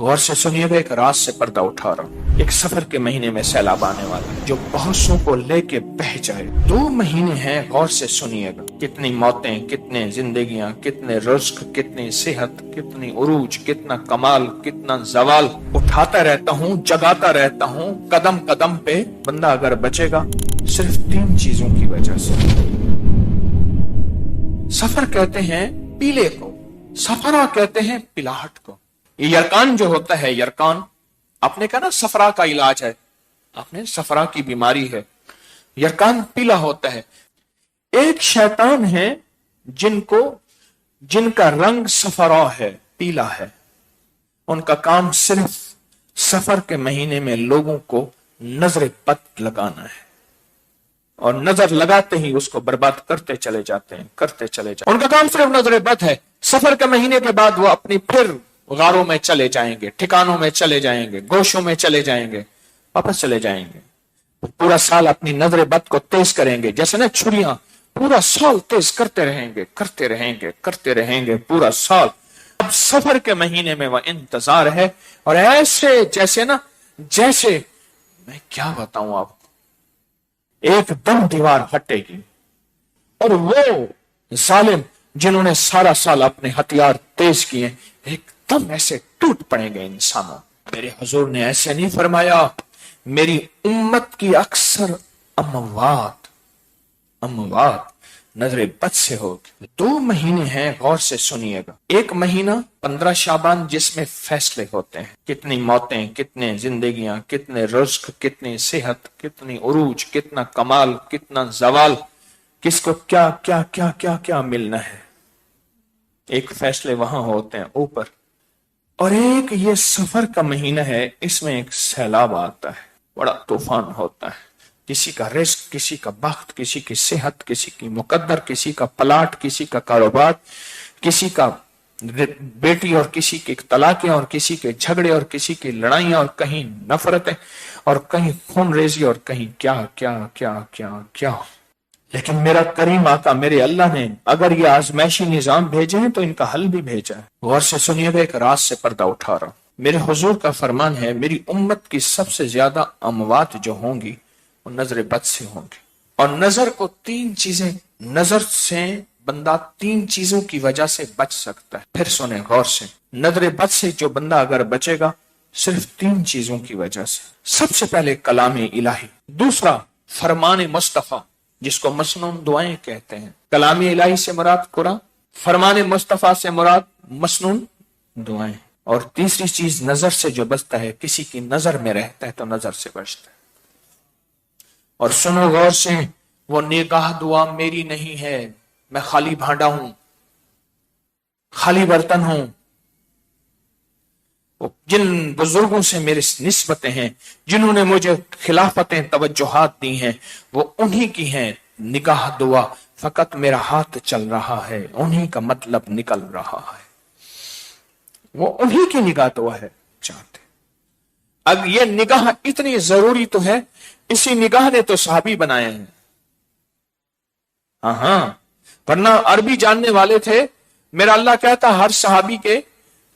غور سے سنیے گا، ایک راز سے پردہ اٹھا رہا ہوں۔ ایک سفر کے مہینے میں سیلاب آنے والا ہے جو بہت سو کو لے کے بہہ جائے۔ 2 مہینے ہیں، غور سے سنیے گا۔ کتنی موتیں، کتنے زندگیاں، کتنے رزق، کتنی صحت، کتنی عروج، کتنا کمال، کتنا زوال۔ اٹھاتا رہتا ہوں، جگاتا رہتا ہوں، قدم قدم پہ بندہ اگر بچے گا صرف 3 چیزوں کی وجہ سے۔ سفر کہتے ہیں پیلے کو، سفرا کہتے ہیں پلاہٹ کو۔ یہ یرکان جو ہوتا ہے، یرکان آپ نے کہا نا سفرا کا علاج ہے، آپ نے سفرا کی بیماری ہے، یرکان پیلا ہوتا ہے۔ ایک شیطان ہے جن کا رنگ سفرا ہے، پیلا ہے۔ ان کا کام صرف سفر کے مہینے میں لوگوں کو نظر بد لگانا ہے، اور نظر لگاتے ہی اس کو برباد کرتے چلے جاتے ہیں، کرتے چلے جاتے ہیں۔ ان کا کام صرف نظر بد ہے۔ سفر کے مہینے کے بعد وہ اپنی پھر غاروں میں چلے جائیں گے، ٹھکانوں میں چلے جائیں گے، گوشوں میں چلے جائیں گے، واپس چلے جائیں گے۔ پورا سال اپنی نظر بد کو تیز کریں گے، جیسے نا چھریاں، پورا سال تیز کرتے رہیں گے، کرتے رہیں گے، کرتے رہیں گے پورا سال۔ اب سفر کے مہینے میں وہ انتظار ہے، اور ایسے جیسے میں کیا بتاؤں آپ کو، ایک دم دیوار ہٹے گی، اور وہ ظالم جنہوں نے سارا سال اپنے ہتھیار تیز کیے ایک دم ایسے ٹوٹ پڑیں گے انسانوں۔ میرے حضور نے ایسے نہیں فرمایا، میری امت کی اکثر اموات نظر بد سے ہوگی۔ 2 مہینے ہیں، غور سے سنیے گا۔ ایک مہینہ 15 شعبان جس میں فیصلے ہوتے ہیں، کتنی موتیں، کتنے زندگیاں، کتنے رزق، کتنی صحت، کتنی عروج، کتنا کمال، کتنا زوال، کس کو کیا کیا کیا کیا کیا ملنا ہے۔ ایک فیصلے وہاں ہوتے ہیں اوپر، اور ایک یہ سفر کا مہینہ ہے، اس میں ایک سیلاب آتا ہے، بڑا طوفان ہوتا ہے۔ کسی کا رزق، کسی کا بخت، کسی کی صحت، کسی کی مقدر، کسی کا پلاٹ، کسی کا کاروبار، کسی کا بیٹی، اور کسی کی طلاقیں، اور کسی کے جھگڑے، اور کسی کی لڑائیاں، اور کہیں نفرتیں، اور کہیں خون ریزی، اور کہیں کیا کیا کیا کیا کیا۔ لیکن میرا کریم آقا میرے اللہ نے اگر یہ آزمائشی نظام بھیجے ہیں تو ان کا حل بھی بھیجا ہے۔ غور سے سنیے گا، ایک راز سے پردہ اٹھا رہا ہوں۔ میرے حضور کا فرمان ہے، میری امت کی سب سے زیادہ اموات جو ہوں گی وہ نظر بد سے ہوں گی۔ اور نظر کو 3 چیزیں، نظر سے بندہ 3 چیزوں کی وجہ سے بچ سکتا ہے۔ پھر سنیں غور سے، نظر بد سے جو بندہ اگر بچے گا صرف 3 چیزوں کی وجہ سے۔ سب سے پہلے کلام الہی، دوسرا فرمان مصطفیٰ جس کو مسنون دعائیں کہتے ہیں۔ کلام الہی سے مراد قرآن، فرمان مصطفیٰ سے مراد مسنون دعائیں۔ اور تیسری چیز نظر سے جو بچتا ہے، کسی کی نظر میں رہتا ہے تو نظر سے بچتا ہے۔ اور سنو غور سے، وہ نگاہ دعا میری نہیں ہے، میں خالی بھانڈا ہوں، خالی برتن ہوں۔ جن بزرگوں سے میرے نسبتیں ہیں، جنہوں نے مجھے خلافتیں، توجہات دی ہیں، وہ انہی کی ہیں۔ نگاہ دعا فقط میرا ہاتھ چل رہا ہے، انہی کا مطلب نکل رہا ہے، وہ انہی کی نگاہ دعا ہے چاہتے۔ اب یہ نگاہ اتنی ضروری تو ہے، اسی نگاہ نے تو صحابی بنائے ہیں۔ ہاں، ورنہ عربی جاننے والے تھے، میرا اللہ کہتا ہر صحابی کے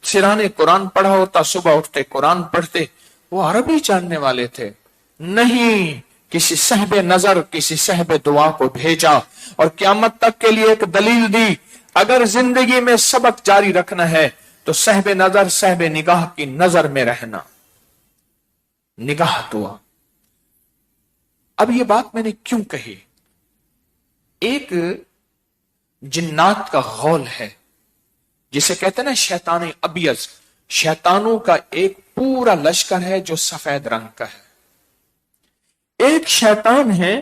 سرانے قرآن پڑھا ہوتا، صبح اٹھتے قرآن پڑھتے، وہ عربی جاننے والے تھے۔ نہیں، کسی صاحب نظر، کسی صاحب دعا کو بھیجا، اور قیامت تک کے لیے ایک دلیل دی، اگر زندگی میں سبق جاری رکھنا ہے تو صاحب نظر، صاحب نگاہ کی نظر میں رہنا، نگاہ دعا۔ اب یہ بات میں نے کیوں کہی؟ ایک جنات کا غول ہے جسے کہتے ہیں نا شیطان ابیض، شیطانوں کا ایک پورا لشکر ہے جو سفید رنگ کا ہے۔ ایک شیطان ہے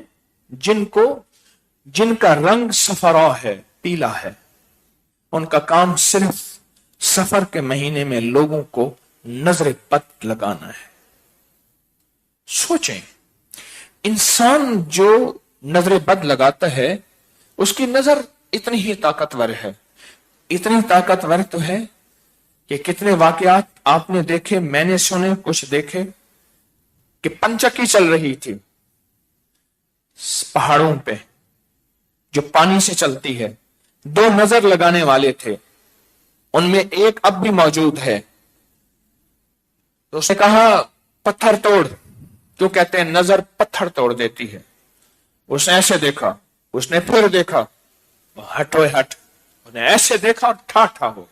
جن کا رنگ صفرا ہے، پیلا ہے۔ ان کا کام صرف سفر کے مہینے میں لوگوں کو نظر بد لگانا ہے۔ سوچیں، انسان جو نظر بد لگاتا ہے اس کی نظر اتنی ہی طاقتور ہے، اتنی طاقتور تو ہے کہ کتنے واقعات آپ نے دیکھے، میں نے سنے، کچھ دیکھے کہ پنچکی چل رہی تھی پہاڑوں پہ جو پانی سے چلتی ہے، 2 نظر لگانے والے تھے، ان میں ایک اب بھی موجود ہے، تو اس نے کہا پتھر توڑ، کیوں کہتے ہیں نظر پتھر توڑ دیتی ہے. اس نے ایسے دیکھا، اس نے پھر دیکھا، ہٹوئے ہٹ، اس نے ایسے دیکھا اور ٹھا ٹھا ہو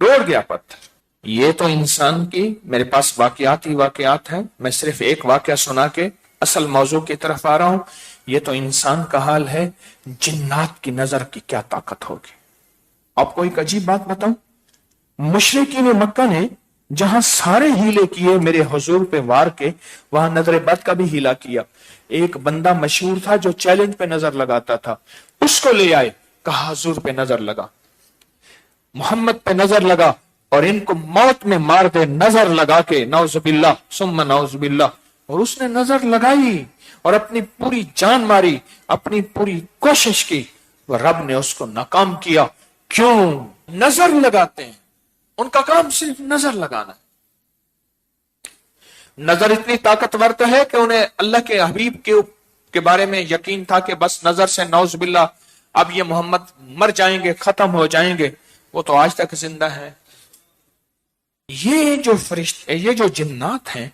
ٹوڑ گیا پتھر. یہ تو انسان کی، میرے پاس واقعات ہی واقعات ہیں، میں صرف ایک واقعہ سنا کے اصل موضوع کی طرف آ رہا ہوں. یہ تو انسان کا حال ہے، جنات کی نظر کی کیا طاقت ہوگی. آپ کو ایک عجیب بات بتاؤں، مشرکین مکہ نے جہاں سارے ہیلے کیے میرے حضور پہ وار کے، وہاں نظر بد کا بھی ہیلا کیا. ایک بندہ مشہور تھا جو چیلنج پہ نظر لگاتا تھا، اس کو لے آئے، کہا حضور پہ نظر لگا، محمد پہ نظر لگا اور ان کو موت میں مار دے نظر لگا کے، نعوذ باللہ ثم نعوذ باللہ. اور اس نے نظر لگائی اور اپنی پوری جان ماری، اپنی پوری کوشش کی، رب نے اس کو ناکام کیا. کیوں؟ نظر لگاتے ہیں، ان کا کام صرف نظر لگانا ہے. نظر اتنی طاقتور تو ہے کہ انہیں اللہ کے حبیب کے بارے میں یقین تھا کہ بس نظر سے نعوذ باللہ اب یہ محمد مر جائیں گے، ختم ہو جائیں گے. وہ تو آج تک زندہ ہے. یہ جو فرشتے، یہ جو جنات ہیں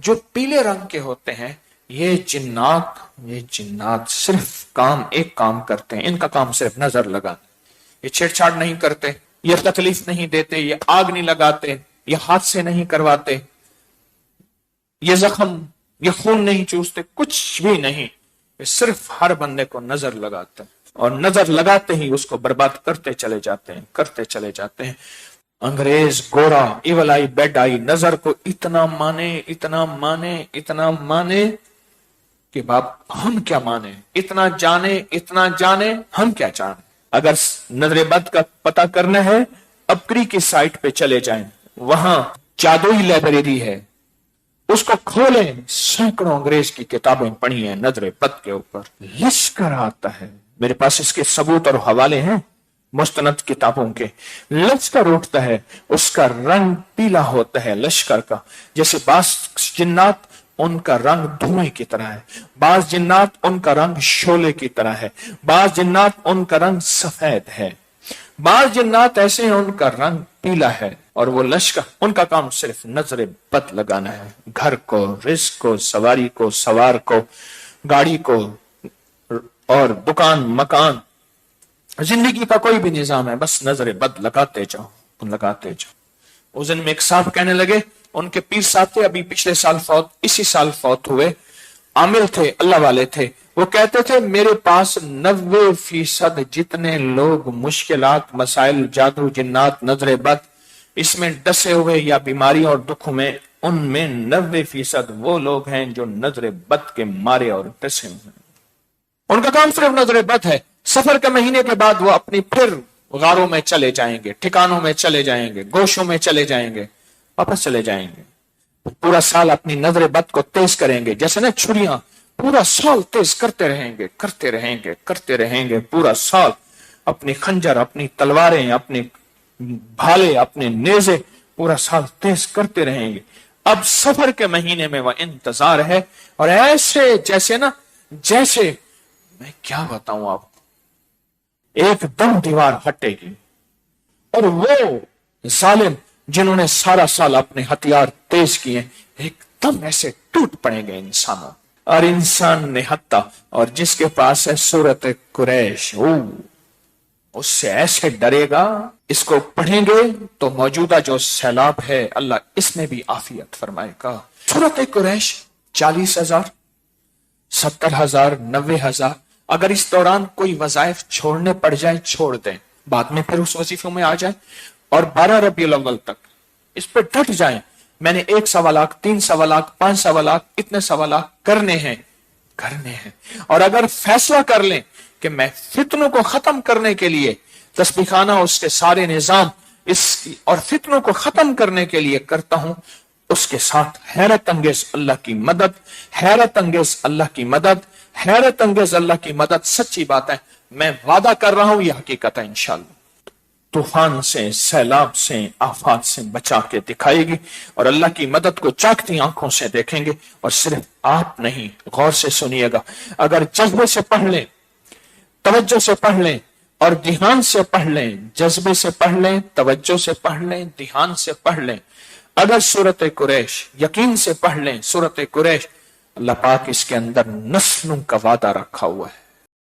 جو پیلے رنگ کے ہوتے ہیں، یہ جنات صرف ایک کام کرتے ہیں، ان کا کام صرف نظر لگانا. یہ چھیڑ چھاڑ نہیں کرتے، یہ تکلیف نہیں دیتے، یہ آگ نہیں لگاتے، یہ ہاتھ سے نہیں کرواتے، یہ زخم، یہ خون نہیں چوستے، کچھ بھی نہیں. یہ صرف ہر بندے کو نظر لگاتے ہیں اور نظر لگاتے ہی اس کو برباد کرتے چلے جاتے ہیں. انگریز گورا ایول آئی بیڈ آئی نظر کو اتنا مانے کہ باپ ہم کیا مانے، اتنا جانے ہم کیا جانے. اگر نظر بد کا پتہ کرنا ہے، ابکری کی سائٹ پہ چلے جائیں، وہاں جادوئی لائبریری ہے، اس کو کھولیں، سینکڑوں انگریز کی کتابیں پڑھی ہیں نظر بد کے اوپر. لشکر آتا ہے، میرے پاس اس کے ثبوت اور حوالے ہیں مستند کتابوں کے. لشکر اٹھتا ہے، اس کا رنگ پیلا ہوتا ہے لشکر کا. جیسے بعض جنات ان کا رنگ دھوئیں کی طرح ہے، بعض جنات ان کا رنگ شعلے کی طرح ہے، بعض جنات ان کا رنگ سفید ہے، بعض جنات ایسے ہیں ان کا رنگ پیلا ہے. اور وہ لشکر، ان کا کام صرف نظر بد لگانا ہے. گھر کو، رزق کو، سواری کو، سوار کو، گاڑی کو اور دکان مکان، زندگی کا کوئی بھی نظام ہے، بس نظر بد لگاتے جاؤ. اس دن میں ایک صاحب کہنے لگے، ان کے پیر صاحب تھے، ابھی پچھلے سال اسی سال فوت ہوئے، عامل تھے، اللہ والے تھے. وہ کہتے تھے میرے پاس 90% جتنے لوگ مشکلات، مسائل، جادو، جنات، نظر بد اس میں ڈسے ہوئے یا بیماری اور دکھوں میں، ان میں 90% وہ لوگ ہیں جو نظر بد کے مارے اور ڈسے ہوئے. ان کا کام صرف نظر بد ہے. سفر کے مہینے کے بعد وہ اپنی پھر غاروں میں چلے جائیں گے، ٹھکانوں میں چلے جائیں گے، گوشوں میں چلے جائیں گے، واپس چلے جائیں گے. پورا سال اپنی نظر بد کو تیز کریں گے، جیسے نا چھریاں، پورا سال تیز کرتے رہیں گے پورا سال. اپنی خنجر، اپنی تلواریں، اپنی بھالے، اپنے نیزے پورا سال تیز کرتے رہیں گے. اب سفر کے مہینے میں وہ انتظار ہے، اور ایسے میں کیا بتاؤں آپ کو، ایک دم دیوار ہٹے گی اور وہ ظالم جنہوں نے سارا سال اپنے ہتھیار تیز کیے ایک دم ایسے ٹوٹ پڑیں گے انسانوں. اور انسان نہتا، اور جس کے پاس ہے سورت قریش، اس سے ایسے ڈرے گا. اس کو پڑھیں گے تو موجودہ جو سیلاب ہے اللہ اس میں بھی عافیت فرمائے گا. سورت قریش 40,000، 70,000، 90,000. اگر اس دوران کوئی وظائف چھوڑنے پڑ جائے چھوڑ دیں، بعد میں پھر اس وظیفوں میں آ جائیں، اور 12 ربیع الاول تک اس پہ ڈٹ جائیں. میں نے 1 سوا لاکھ، 3 سوا لاکھ، 5 سوا لاکھ، اتنے سوا لاکھ کرنے ہیں. اور اگر فیصلہ کر لیں کہ میں فتنوں کو ختم کرنے کے لیے تسبیح خانہ، اس کے سارے نظام اور فتنوں کو ختم کرنے کے لیے کرتا ہوں، اس کے ساتھ حیرت انگیز اللہ کی مدد. سچی بات ہے، میں وعدہ کر رہا ہوں، یہ حقیقت ہے. انشاءاللہ طوفان سے، سیلاب سے، آفات سے بچا کے دکھائے گی، اور اللہ کی مدد کو چاکتی آنکھوں سے دیکھیں گے. اور صرف آپ نہیں، غور سے سنیے گا، اگر جذبے سے پڑھ لیں، توجہ سے پڑھ لیں اور دھیان سے پڑھ لیں، جذبے سے پڑھ لیں، توجہ سے پڑھ لیں، دھیان سے پڑھ لیں، اگر سورت قریش یقین سے پڑھ لیں، سورت قریش اللہ پاک اس کے اندر نسلوں کا وعدہ رکھا ہوا ہے،